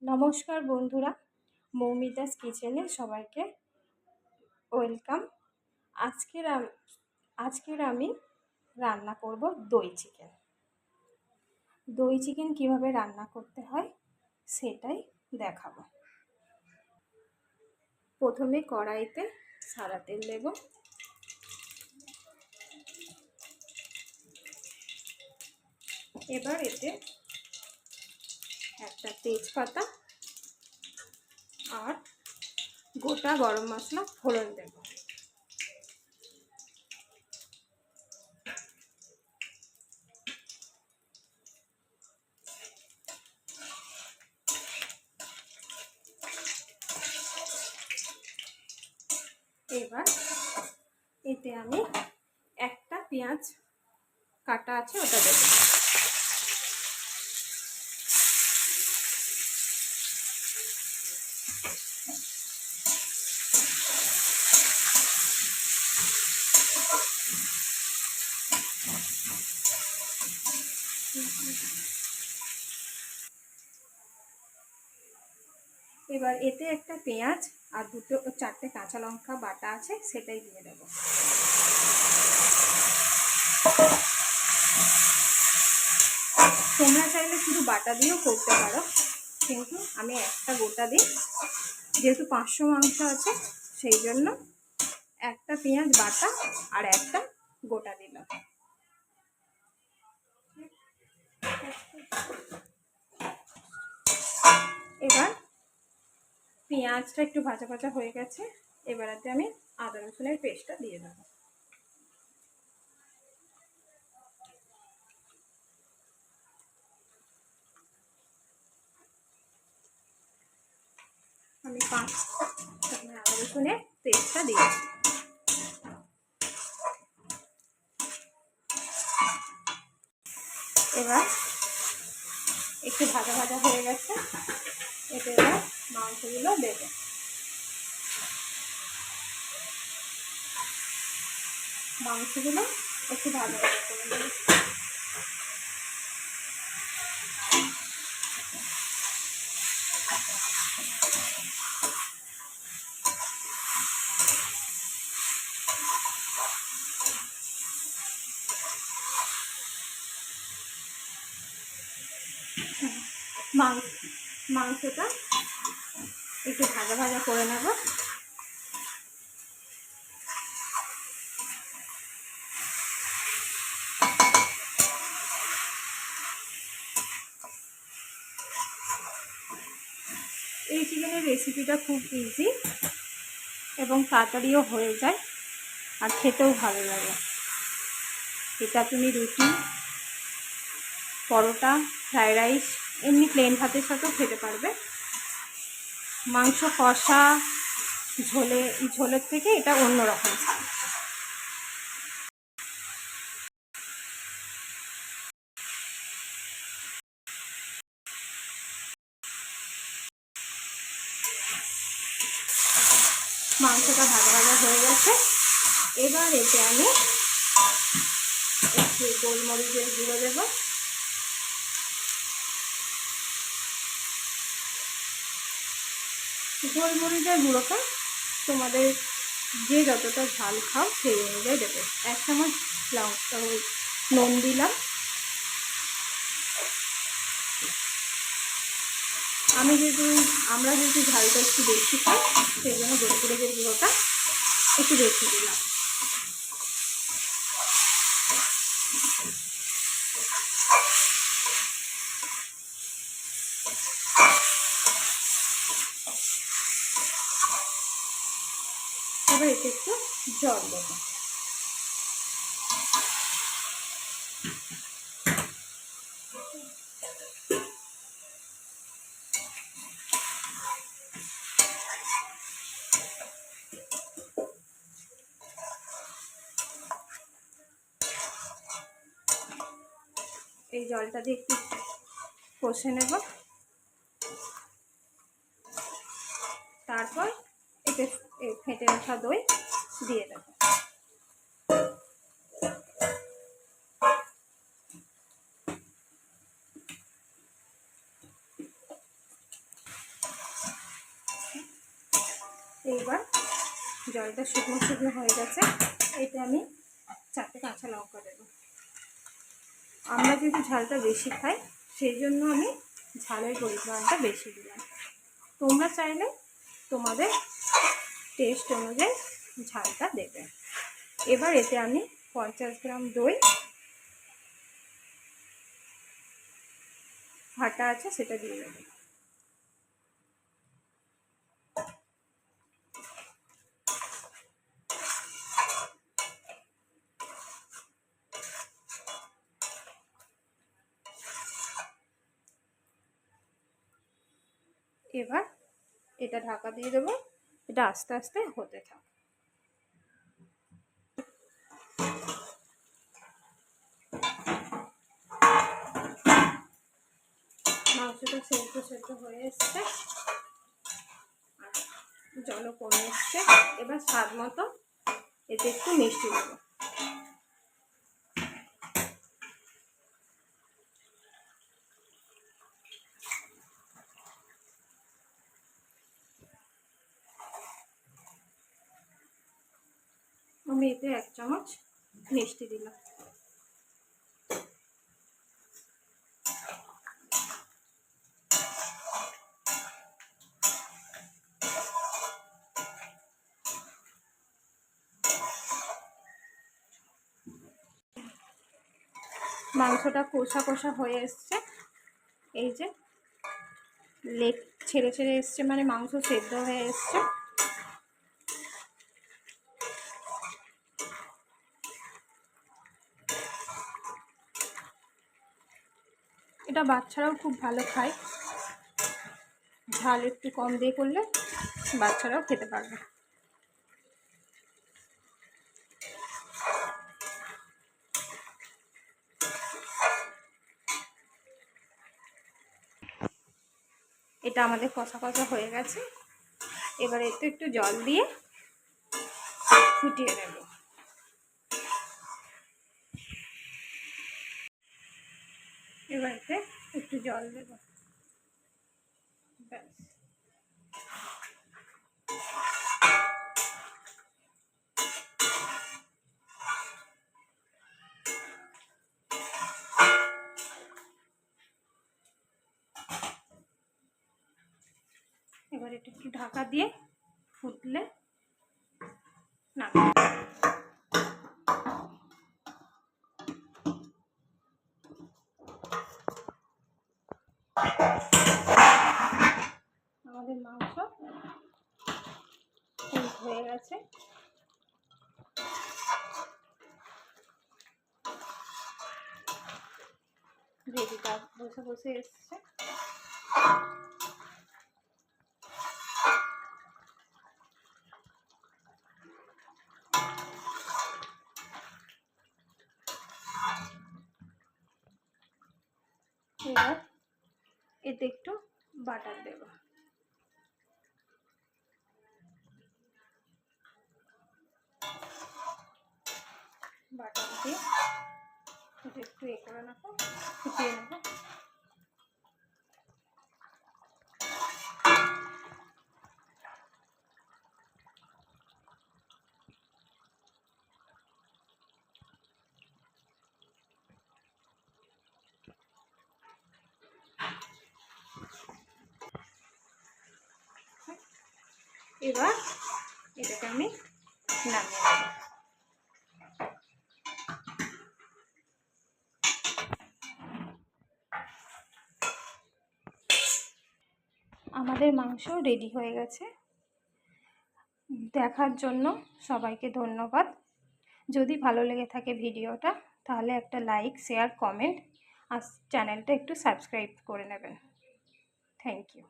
নমস্কার বন্ধুরা, মৌমিতাস কিচেনে সবাইকে ওয়েলকাম। আজকের আমি রান্না করব দই চিকেন। দই চিকেন কীভাবে রান্না করতে হয় সেটাই দেখাবো। প্রথমে কড়াইতে সাদা তেল দেব। এবার এতে একটা তেজপাতা আর গোটা গরম মশলা ফোড়ন দেব। এবার এতে আমি একটা পেঁয়াজ কাটা আছে ওটা দেব। এবার এতে একটা পেঁয়াজ আর চারটে কাঁচা লঙ্কা বাটা আছে সেটাই দিয়ে দেব। তোমরা চাইলে শুধু বাটা দিয়েও করতে পারো, কিন্তু আমি একটা গোটা দিই, যেহেতু 500 মাংস আছে সেই জন্য একটা পেঁয়াজ বাটা আর একটা গোটা দিলাম। এবার পেঁয়াজটা একটু ভাজা ভাজা হয়ে গেছে, এবারেতে আমি আদা রসুনের পেস্টটা দিয়ে দেবো। আমি 5 আদা রসুনের পেস্টটা দিয়েছি। এবার একটু ভাজা ভাজা হয়ে গেছে, এতে এবার মাংসগুলো দেবো। মাংসগুলো একটু ভাজা ভাজা করে দেবো। মাংসটা একটু ভাজা ভাজা করে নেব। এই চিকেনের রেসিপিটা খুব ইজি এবং তাড়াতাড়িও হয়ে যায় আর খেতেও ভালো লাগে। এটা তুমি রুটি, পরোটা, ফ্রাইড রাইস, এমনি প্লেন ভাতের সাথেও খেতে পারবে। মাংস কষা ঝোলের থেকে এটা অন্যরকম স্বাদ। মাংসটা ভাজা ভাজা হয়ে গেছে, এবার এতে আমি একটু গোলমরিচের গুঁড়ো দেব। গোলমরিচের গুঁড়োটা তোমাদের যে যতটা ঝাল খাও সেই অনুযায়ী দেবে। 1 চামচ নুন দিলাম। আমরা যেহেতু ঝালটা একটু বেশি খাই সেই জন্য গোলমরিচের গুঁড়োটা একটু বেশি দিলাম। এবার এতে একটু জল দেবো। এই জলটা দিয়ে একটু কষে নেব। তারপর এতে ফেটে রাখা দই দিয়ে দেব। এবার জলটা শুকনো শুকনো হয়ে গেছে, এটা আমি 4টে কাঁচা লঙ্কা দেবো। আমরা যেহেতু ঝালটা বেশি খাই সেই জন্য আমি ঝালের পরিমাণটা বেশি দিলাম। তোমরা চাইলে তোমাদের টেস্ট অনুযায়ী ঝালটা দেবে। এবার এতে আমি 50 গ্রাম দই ফাটা আছে সেটা দিয়ে দেবো। এবার এটা ঢাকা দিয়ে দেবো, এটা আস্তে আস্তে হতে থাক। মাংসটা সেদ্ধ হয়ে এসছে আর জলও কমে এসছে। এবার স্বাদ মতো এতে একটু মিষ্টি দেবো। আমি এতে 1 চামচ মিষ্টি দিলাম। মাংসটা কষা কষা হয়ে এসছে, এই যে লেগ ছেড়ে ছেড়ে এসছে, মানে মাংস সেদ্ধ হয়ে এসছে। এটা বাচ্চারাও খুব ভালো খায়, ঝাল একটু কম দিয়ে করলে বাচ্চারাও খেতে পারবে। এটা আমাদের কষা কষা হয়ে গেছে। এবার এতে একটু জল দিয়ে ফুটিয়ে নেব। এবার এতে একটু জল দেব, ব্যাস। এবার এটা একটু ঢাকা দিয়ে ফুটলে নামিয়ে আমাদের মাংস হয়ে গেছে। গ্রেভিটা বসে বসে এসছে। এবার এতে একটু বাটার দেব। বাটার দিয়ে এটা একটু করে নেবো, ফুটিয়ে নেবো। এবার এটাকে আমি নামিয়ে নেব। আমাদের মাংস রেডি হয়ে গেছে। দেখার জন্য সবাইকে ধন্যবাদ। যদি ভালো লেগে থাকে ভিডিওটা তাহলে একটা লাইক, শেয়ার, কমেন্ট আর চ্যানেলটা একটু সাবস্ক্রাইব করে নেবেন। Thank you.